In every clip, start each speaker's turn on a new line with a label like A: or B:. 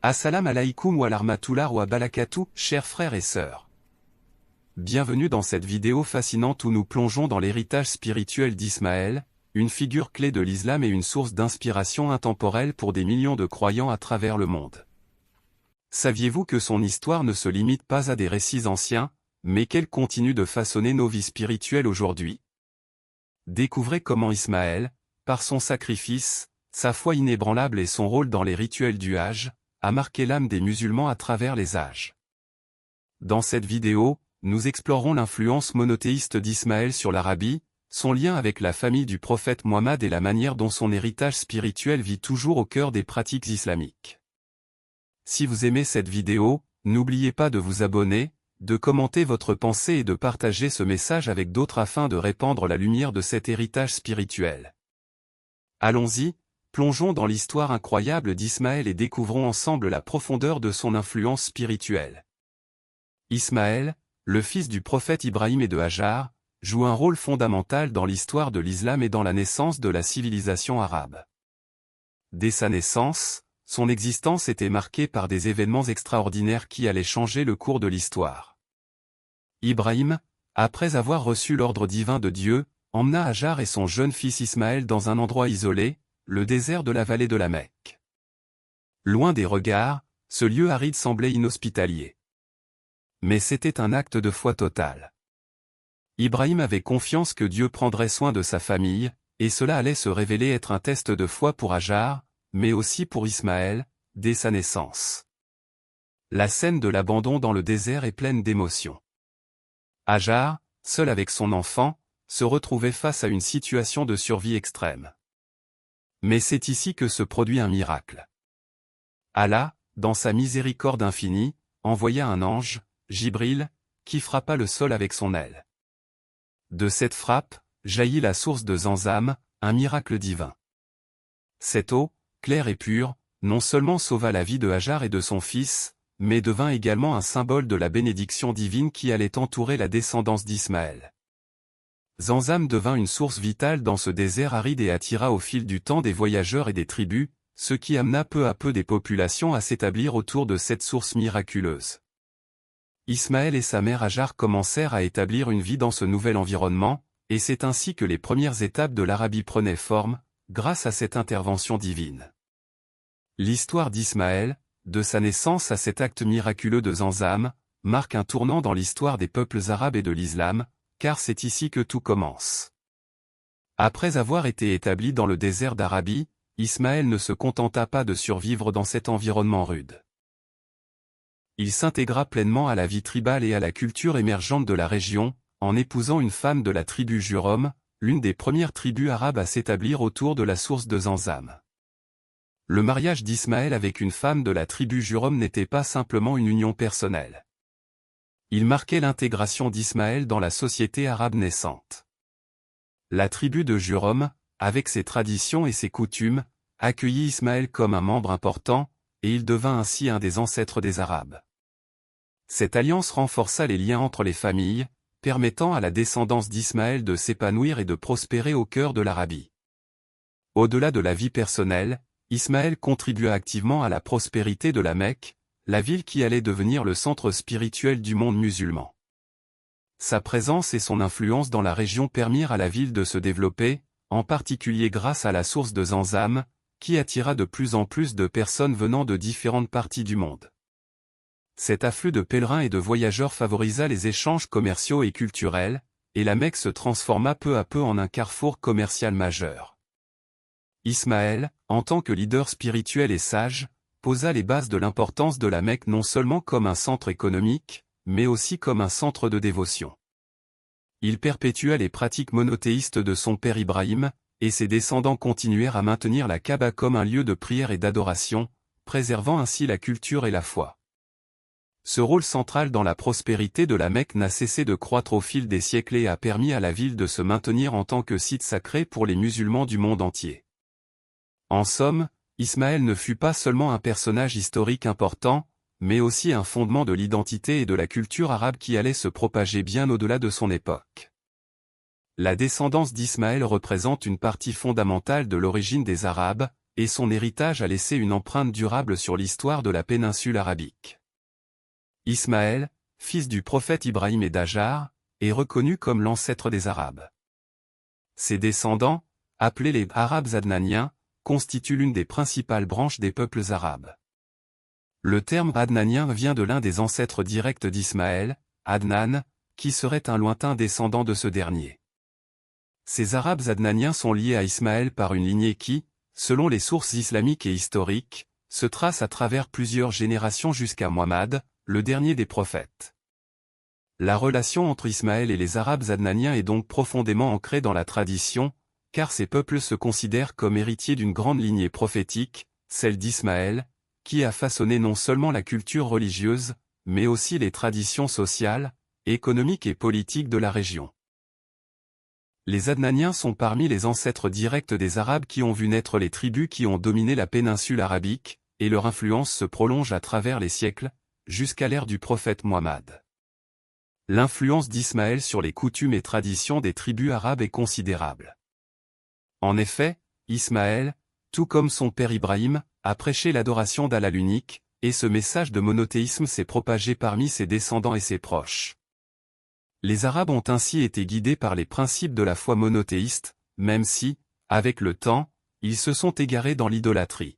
A: Assalam alaikum wa rahmatullah wa barakatuh, chers frères et sœurs. Bienvenue dans cette vidéo fascinante où nous plongeons dans l'héritage spirituel d'Ismaël, une figure clé de l'islam et une source d'inspiration intemporelle pour des millions de croyants à travers le monde. Saviez-vous que son histoire ne se limite pas à des récits anciens, mais qu'elle continue de façonner nos vies spirituelles aujourd'hui? Découvrez comment Ismaël, par son sacrifice, sa foi inébranlable et son rôle dans les rituels du Hajj, a marqué l'âme des musulmans à travers les âges. Dans cette vidéo, nous explorons l'influence monothéiste d'Ismaël sur l'Arabie, son lien avec la famille du prophète Mohammed et la manière dont son héritage spirituel vit toujours au cœur des pratiques islamiques. Si vous aimez cette vidéo, n'oubliez pas de vous abonner, de commenter votre pensée et de partager ce message avec d'autres afin de répandre la lumière de cet héritage spirituel. Allons-y, plongeons dans l'histoire incroyable d'Ismaël et découvrons ensemble la profondeur de son influence spirituelle. Ismaël, le fils du prophète Ibrahim et de Hajar, joue un rôle fondamental dans l'histoire de l'islam et dans la naissance de la civilisation arabe. Dès sa naissance, son existence était marquée par des événements extraordinaires qui allaient changer le cours de l'histoire. Ibrahim, après avoir reçu l'ordre divin de Dieu, emmena Hajar et son jeune fils Ismaël dans un endroit isolé, le désert de la vallée de la Mecque. Loin des regards, ce lieu aride semblait inhospitalier. Mais c'était un acte de foi total. Ibrahim avait confiance que Dieu prendrait soin de sa famille, et cela allait se révéler être un test de foi pour Hajar, mais aussi pour Ismaël, dès sa naissance. La scène de l'abandon dans le désert est pleine d'émotions. Hajar, seul avec son enfant, se retrouvait face à une situation de survie extrême. Mais c'est ici que se produit un miracle. Allah, dans sa miséricorde infinie, envoya un ange, Jibril, qui frappa le sol avec son aile. De cette frappe, jaillit la source de Zamzam, un miracle divin. Cette eau, claire et pure, non seulement sauva la vie de Hajar et de son fils, mais devint également un symbole de la bénédiction divine qui allait entourer la descendance d'Ismaël. Zamzam devint une source vitale dans ce désert aride et attira au fil du temps des voyageurs et des tribus, ce qui amena peu à peu des populations à s'établir autour de cette source miraculeuse. Ismaël et sa mère Hajar commencèrent à établir une vie dans ce nouvel environnement, et c'est ainsi que les premières étapes de l'Arabie prenaient forme, grâce à cette intervention divine. L'histoire d'Ismaël, de sa naissance à cet acte miraculeux de Zamzam, marque un tournant dans l'histoire des peuples arabes et de l'islam, car c'est ici que tout commence. Après avoir été établi dans le désert d'Arabie, Ismaël ne se contenta pas de survivre dans cet environnement rude. Il s'intégra pleinement à la vie tribale et à la culture émergente de la région, en épousant une femme de la tribu Jurhom, l'une des premières tribus arabes à s'établir autour de la source de Zamzam. Le mariage d'Ismaël avec une femme de la tribu Jurhom n'était pas simplement une union personnelle. Il marquait l'intégration d'Ismaël dans la société arabe naissante. La tribu de Jurhom, avec ses traditions et ses coutumes, accueillit Ismaël comme un membre important, et il devint ainsi un des ancêtres des Arabes. Cette alliance renforça les liens entre les familles, permettant à la descendance d'Ismaël de s'épanouir et de prospérer au cœur de l'Arabie. Au-delà de la vie personnelle, Ismaël contribua activement à la prospérité de la Mecque, la ville qui allait devenir le centre spirituel du monde musulman. Sa présence et son influence dans la région permirent à la ville de se développer, en particulier grâce à la source de Zamzam, qui attira de plus en plus de personnes venant de différentes parties du monde. Cet afflux de pèlerins et de voyageurs favorisa les échanges commerciaux et culturels, et la Mecque se transforma peu à peu en un carrefour commercial majeur. Ismaël, en tant que leader spirituel et sage, posa les bases de l'importance de la Mecque non seulement comme un centre économique, mais aussi comme un centre de dévotion. Il perpétua les pratiques monothéistes de son père Ibrahim, et ses descendants continuèrent à maintenir la Kaaba comme un lieu de prière et d'adoration, préservant ainsi la culture et la foi. Ce rôle central dans la prospérité de la Mecque n'a cessé de croître au fil des siècles et a permis à la ville de se maintenir en tant que site sacré pour les musulmans du monde entier. En somme, Ismaël ne fut pas seulement un personnage historique important, mais aussi un fondement de l'identité et de la culture arabe qui allait se propager bien au-delà de son époque. La descendance d'Ismaël représente une partie fondamentale de l'origine des Arabes, et son héritage a laissé une empreinte durable sur l'histoire de la péninsule arabique. Ismaël, fils du prophète Ibrahim et d'Hajar, est reconnu comme l'ancêtre des Arabes. Ses descendants, appelés les Arabes adnaniens, constituent l'une des principales branches des peuples arabes. Le terme adnanien vient de l'un des ancêtres directs d'Ismaël, Adnan, qui serait un lointain descendant de ce dernier. Ces Arabes adnaniens sont liés à Ismaël par une lignée qui, selon les sources islamiques et historiques, se trace à travers plusieurs générations jusqu'à Muhammad, le dernier des prophètes. La relation entre Ismaël et les Arabes adnaniens est donc profondément ancrée dans la tradition, car ces peuples se considèrent comme héritiers d'une grande lignée prophétique, celle d'Ismaël, qui a façonné non seulement la culture religieuse, mais aussi les traditions sociales, économiques et politiques de la région. Les Adnaniens sont parmi les ancêtres directs des Arabes qui ont vu naître les tribus qui ont dominé la péninsule arabique, et leur influence se prolonge à travers les siècles, jusqu'à l'ère du prophète Muhammad. L'influence d'Ismaël sur les coutumes et traditions des tribus arabes est considérable. En effet, Ismaël, tout comme son père Ibrahim, a prêché l'adoration d'Allah l'unique, et ce message de monothéisme s'est propagé parmi ses descendants et ses proches. Les Arabes ont ainsi été guidés par les principes de la foi monothéiste, même si, avec le temps, ils se sont égarés dans l'idolâtrie.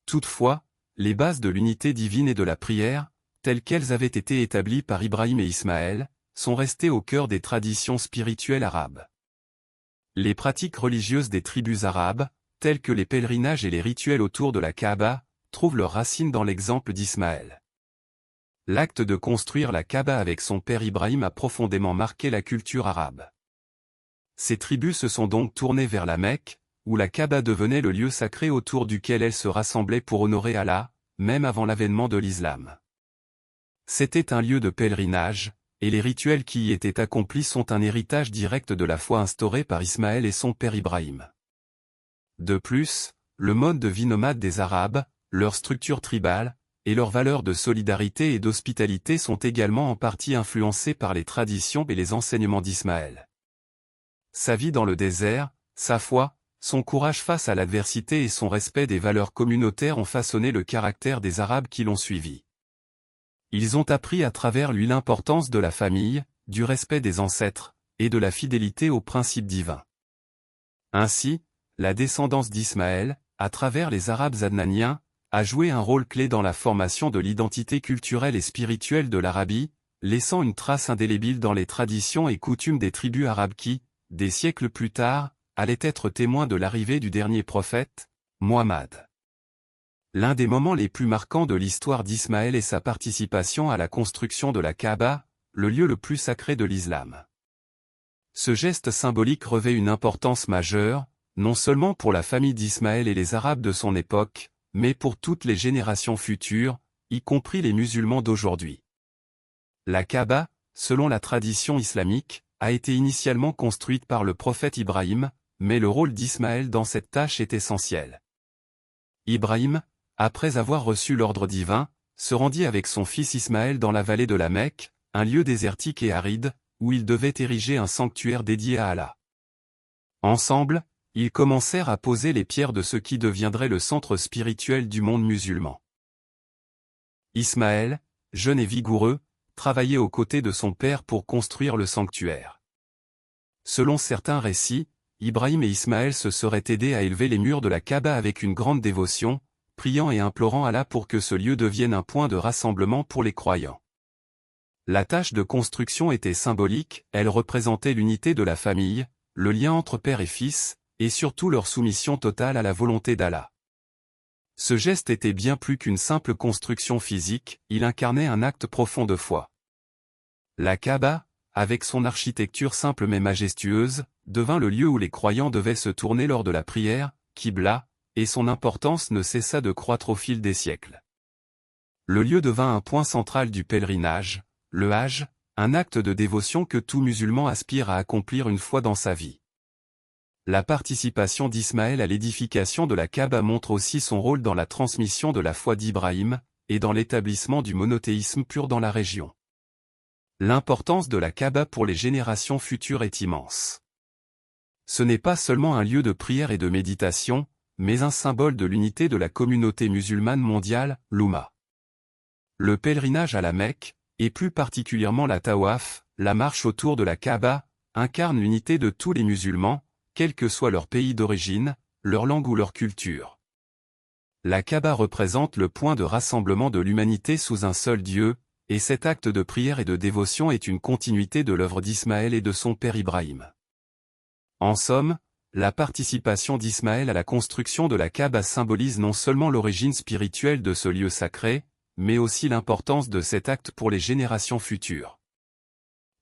A: Toutefois, les bases de l'unité divine et de la prière, telles qu'elles avaient été établies par Ibrahim et Ismaël, sont restées au cœur des traditions spirituelles arabes. Les pratiques religieuses des tribus arabes, telles que les pèlerinages et les rituels autour de la Kaaba, trouvent leurs racines dans l'exemple d'Ismaël. L'acte de construire la Kaaba avec son père Ibrahim a profondément marqué la culture arabe. Ces tribus se sont donc tournées vers la Mecque, où la Kaaba devenait le lieu sacré autour duquel elles se rassemblaient pour honorer Allah, même avant l'avènement de l'islam. C'était un lieu de pèlerinage, et les rituels qui y étaient accomplis sont un héritage direct de la foi instaurée par Ismaël et son père Ibrahim. De plus, le mode de vie nomade des Arabes, leur structure tribale, et leurs valeurs de solidarité et d'hospitalité sont également en partie influencées par les traditions et les enseignements d'Ismaël. Sa vie dans le désert, sa foi, son courage face à l'adversité et son respect des valeurs communautaires ont façonné le caractère des Arabes qui l'ont suivi. Ils ont appris à travers lui l'importance de la famille, du respect des ancêtres, et de la fidélité aux principes divins. Ainsi, la descendance d'Ismaël, à travers les Arabes adnaniens, a joué un rôle clé dans la formation de l'identité culturelle et spirituelle de l'Arabie, laissant une trace indélébile dans les traditions et coutumes des tribus arabes qui, des siècles plus tard, allaient être témoins de l'arrivée du dernier prophète, Muhammad. L'un des moments les plus marquants de l'histoire d'Ismaël est sa participation à la construction de la Kaaba, le lieu le plus sacré de l'islam. Ce geste symbolique revêt une importance majeure, non seulement pour la famille d'Ismaël et les Arabes de son époque, mais pour toutes les générations futures, y compris les musulmans d'aujourd'hui. La Kaaba, selon la tradition islamique, a été initialement construite par le prophète Ibrahim, mais le rôle d'Ismaël dans cette tâche est essentiel. Ibrahim, après avoir reçu l'ordre divin, se rendit avec son fils Ismaël dans la vallée de la Mecque, un lieu désertique et aride, où il devait ériger un sanctuaire dédié à Allah. Ensemble, ils commencèrent à poser les pierres de ce qui deviendrait le centre spirituel du monde musulman. Ismaël, jeune et vigoureux, travaillait aux côtés de son père pour construire le sanctuaire. Selon certains récits, Ibrahim et Ismaël se seraient aidés à élever les murs de la Kaaba avec une grande dévotion, priant et implorant Allah pour que ce lieu devienne un point de rassemblement pour les croyants. La tâche de construction était symbolique, elle représentait l'unité de la famille, le lien entre père et fils, et surtout leur soumission totale à la volonté d'Allah. Ce geste était bien plus qu'une simple construction physique, il incarnait un acte profond de foi. La Kaaba, avec son architecture simple mais majestueuse, devint le lieu où les croyants devaient se tourner lors de la prière, Qibla, et son importance ne cessa de croître au fil des siècles. Le lieu devint un point central du pèlerinage, le Hajj, un acte de dévotion que tout musulman aspire à accomplir une fois dans sa vie. La participation d'Ismaël à l'édification de la Kaaba montre aussi son rôle dans la transmission de la foi d'Ibrahim, et dans l'établissement du monothéisme pur dans la région. L'importance de la Kaaba pour les générations futures est immense. Ce n'est pas seulement un lieu de prière et de méditation, mais un symbole de l'unité de la communauté musulmane mondiale, l'Oumma. Le pèlerinage à la Mecque, et plus particulièrement la Tawaf, la marche autour de la Kaaba, incarne l'unité de tous les musulmans, quel que soit leur pays d'origine, leur langue ou leur culture. La Kaaba représente le point de rassemblement de l'humanité sous un seul Dieu, et cet acte de prière et de dévotion est une continuité de l'œuvre d'Ismaël et de son père Ibrahim. En somme, la participation d'Ismaël à la construction de la Kaaba symbolise non seulement l'origine spirituelle de ce lieu sacré, mais aussi l'importance de cet acte pour les générations futures.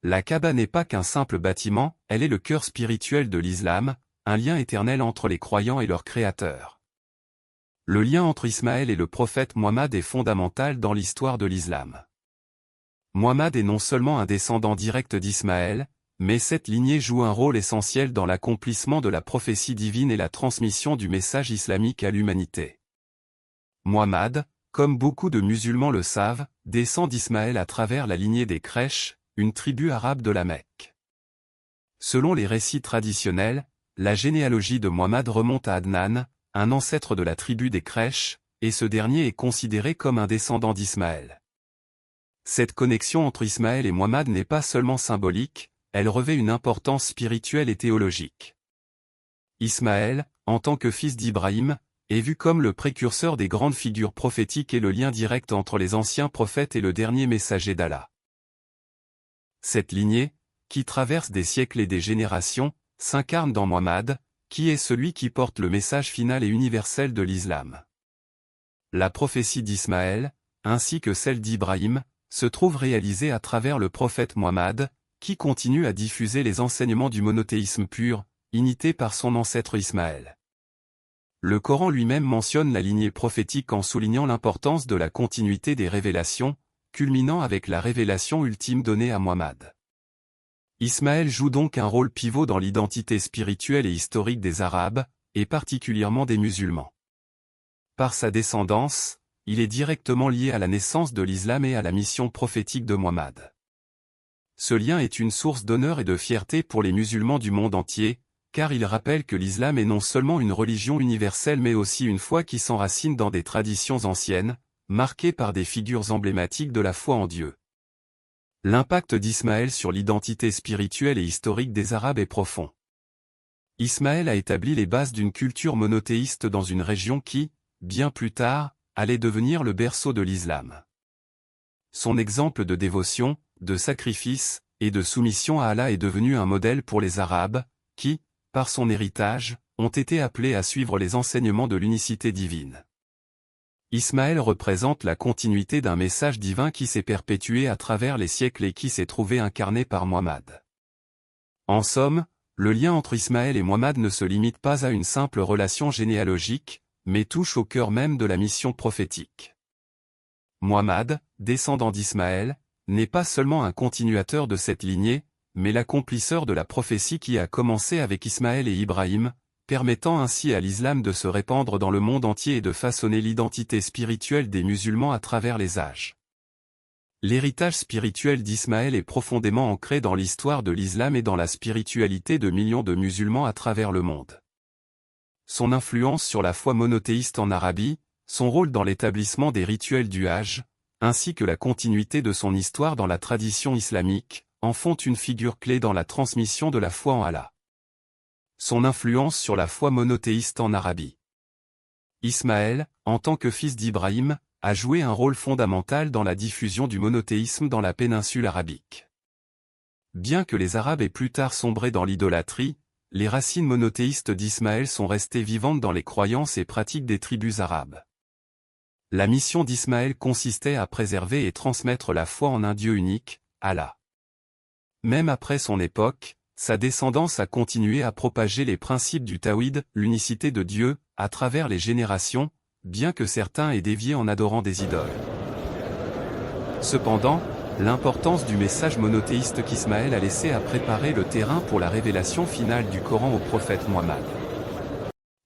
A: La Kaaba n'est pas qu'un simple bâtiment, elle est le cœur spirituel de l'islam, un lien éternel entre les croyants et leur créateur. Le lien entre Ismaël et le prophète Mohammed est fondamental dans l'histoire de l'islam. Mohammed est non seulement un descendant direct d'Ismaël, mais cette lignée joue un rôle essentiel dans l'accomplissement de la prophétie divine et la transmission du message islamique à l'humanité. Mohammed, comme beaucoup de musulmans le savent, descend d'Ismaël à travers la lignée des Quraysh, une tribu arabe de la Mecque. Selon les récits traditionnels, la généalogie de Mohammed remonte à Adnan, un ancêtre de la tribu des Quraysh, et ce dernier est considéré comme un descendant d'Ismaël. Cette connexion entre Ismaël et Mohammed n'est pas seulement symbolique, elle revêt une importance spirituelle et théologique. Ismaël, en tant que fils d'Ibrahim, est vu comme le précurseur des grandes figures prophétiques et le lien direct entre les anciens prophètes et le dernier messager d'Allah. Cette lignée, qui traverse des siècles et des générations, s'incarne dans Mohammed, qui est celui qui porte le message final et universel de l'islam. La prophétie d'Ismaël, ainsi que celle d'Ibrahim, se trouve réalisée à travers le prophète Mohammed, qui continue à diffuser les enseignements du monothéisme pur, imité par son ancêtre Ismaël. Le Coran lui-même mentionne la lignée prophétique en soulignant l'importance de la continuité des révélations, culminant avec la révélation ultime donnée à Mohammed. Ismaël joue donc un rôle pivot dans l'identité spirituelle et historique des Arabes, et particulièrement des musulmans. Par sa descendance, il est directement lié à la naissance de l'islam et à la mission prophétique de Mohammed. Ce lien est une source d'honneur et de fierté pour les musulmans du monde entier, car il rappelle que l'islam est non seulement une religion universelle mais aussi une foi qui s'enracine dans des traditions anciennes, marquées par des figures emblématiques de la foi en Dieu. L'impact d'Ismaël sur l'identité spirituelle et historique des Arabes est profond. Ismaël a établi les bases d'une culture monothéiste dans une région qui, bien plus tard, allait devenir le berceau de l'islam. Son exemple de dévotion, de sacrifice, et de soumission à Allah est devenu un modèle pour les Arabes, qui, par son héritage, ont été appelés à suivre les enseignements de l'unicité divine. Ismaël représente la continuité d'un message divin qui s'est perpétué à travers les siècles et qui s'est trouvé incarné par Mohammed. En somme, le lien entre Ismaël et Mohammed ne se limite pas à une simple relation généalogique, mais touche au cœur même de la mission prophétique. Mohammed, descendant d'Ismaël, n'est pas seulement un continuateur de cette lignée, mais l'accomplisseur de la prophétie qui a commencé avec Ismaël et Ibrahim, permettant ainsi à l'islam de se répandre dans le monde entier et de façonner l'identité spirituelle des musulmans à travers les âges. L'héritage spirituel d'Ismaël est profondément ancré dans l'histoire de l'islam et dans la spiritualité de millions de musulmans à travers le monde. Son influence sur la foi monothéiste en Arabie, son rôle dans l'établissement des rituels du Hajj, ainsi que la continuité de son histoire dans la tradition islamique, en font une figure clé dans la transmission de la foi en Allah. Son influence sur la foi monothéiste en Arabie. Ismaël, en tant que fils d'Ibrahim, a joué un rôle fondamental dans la diffusion du monothéisme dans la péninsule arabique. Bien que les Arabes aient plus tard sombré dans l'idolâtrie, les racines monothéistes d'Ismaël sont restées vivantes dans les croyances et pratiques des tribus arabes. La mission d'Ismaël consistait à préserver et transmettre la foi en un Dieu unique, Allah. Même après son époque, sa descendance a continué à propager les principes du Tawhid, l'unicité de Dieu, à travers les générations, bien que certains aient dévié en adorant des idoles. Cependant, l'importance du message monothéiste qu'Ismaël a laissé a préparé le terrain pour la révélation finale du Coran au prophète Mohammed.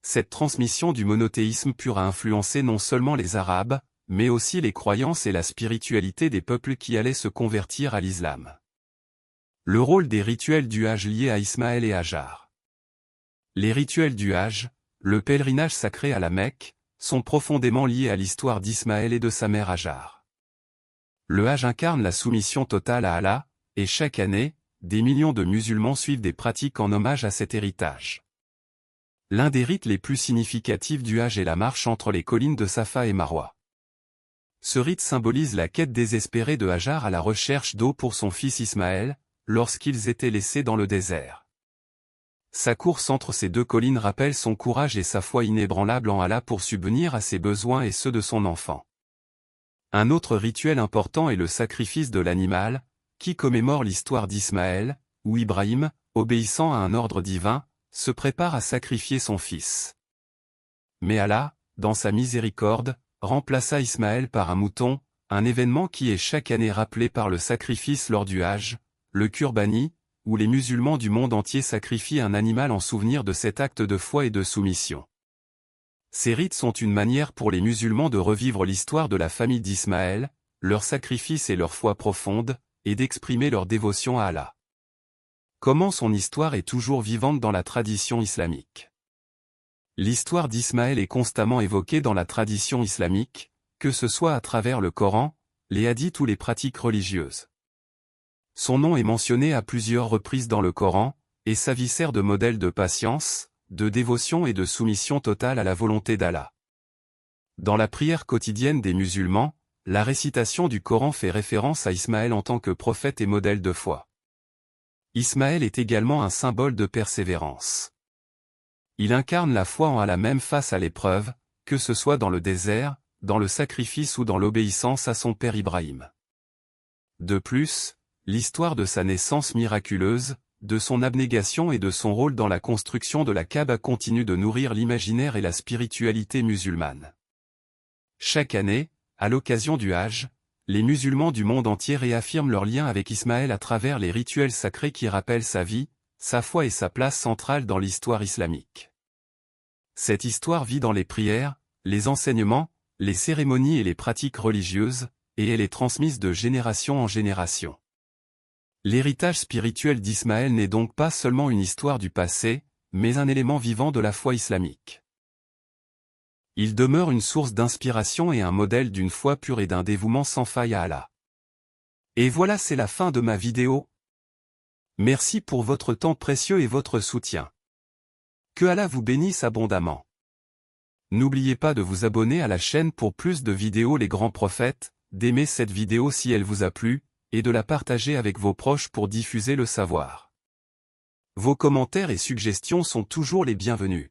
A: Cette transmission du monothéisme pur a influencé non seulement les Arabes, mais aussi les croyances et la spiritualité des peuples qui allaient se convertir à l'islam. Le rôle des rituels du Hajj liés à Ismaël et Hajar. Les rituels du Hajj, le pèlerinage sacré à la Mecque, sont profondément liés à l'histoire d'Ismaël et de sa mère Hajar. Le Hajj incarne la soumission totale à Allah, et chaque année, des millions de musulmans suivent des pratiques en hommage à cet héritage. L'un des rites les plus significatifs du Hajj est la marche entre les collines de Safa et Marwa. Ce rite symbolise la quête désespérée de Hajar à la recherche d'eau pour son fils Ismaël, lorsqu'ils étaient laissés dans le désert. Sa course entre ces deux collines rappelle son courage et sa foi inébranlable en Allah pour subvenir à ses besoins et ceux de son enfant. Un autre rituel important est le sacrifice de l'animal, qui commémore l'histoire d'Ismaël, où Ibrahim, obéissant à un ordre divin, se prépare à sacrifier son fils. Mais Allah, dans sa miséricorde, remplaça Ismaël par un mouton, un événement qui est chaque année rappelé par le sacrifice lors du Hajj, le Qurbani, où les musulmans du monde entier sacrifient un animal en souvenir de cet acte de foi et de soumission. Ces rites sont une manière pour les musulmans de revivre l'histoire de la famille d'Ismaël, leur sacrifice et leur foi profonde, et d'exprimer leur dévotion à Allah. Comment son histoire est toujours vivante dans la tradition islamique. L'histoire d'Ismaël est constamment évoquée dans la tradition islamique, que ce soit à travers le Coran, les hadiths ou les pratiques religieuses. Son nom est mentionné à plusieurs reprises dans le Coran, et sa vie sert de modèle de patience, de dévotion et de soumission totale à la volonté d'Allah. Dans la prière quotidienne des musulmans, la récitation du Coran fait référence à Ismaël en tant que prophète et modèle de foi. Ismaël est également un symbole de persévérance. Il incarne la foi en Allah même face à l'épreuve, que ce soit dans le désert, dans le sacrifice ou dans l'obéissance à son père Ibrahim. De plus, l'histoire de sa naissance miraculeuse, de son abnégation et de son rôle dans la construction de la Kaaba continue de nourrir l'imaginaire et la spiritualité musulmane. Chaque année, à l'occasion du Hajj, les musulmans du monde entier réaffirment leur lien avec Ismaël à travers les rituels sacrés qui rappellent sa vie, sa foi et sa place centrale dans l'histoire islamique. Cette histoire vit dans les prières, les enseignements, les cérémonies et les pratiques religieuses, et elle est transmise de génération en génération. L'héritage spirituel d'Ismaël n'est donc pas seulement une histoire du passé, mais un élément vivant de la foi islamique. Il demeure une source d'inspiration et un modèle d'une foi pure et d'un dévouement sans faille à Allah. Et voilà, c'est la fin de ma vidéo. Merci pour votre temps précieux et votre soutien. Que Allah vous bénisse abondamment. N'oubliez pas de vous abonner à la chaîne pour plus de vidéos les grands prophètes, d'aimer cette vidéo si elle vous a plu, et de la partager avec vos proches pour diffuser le savoir. Vos commentaires et suggestions sont toujours les bienvenus.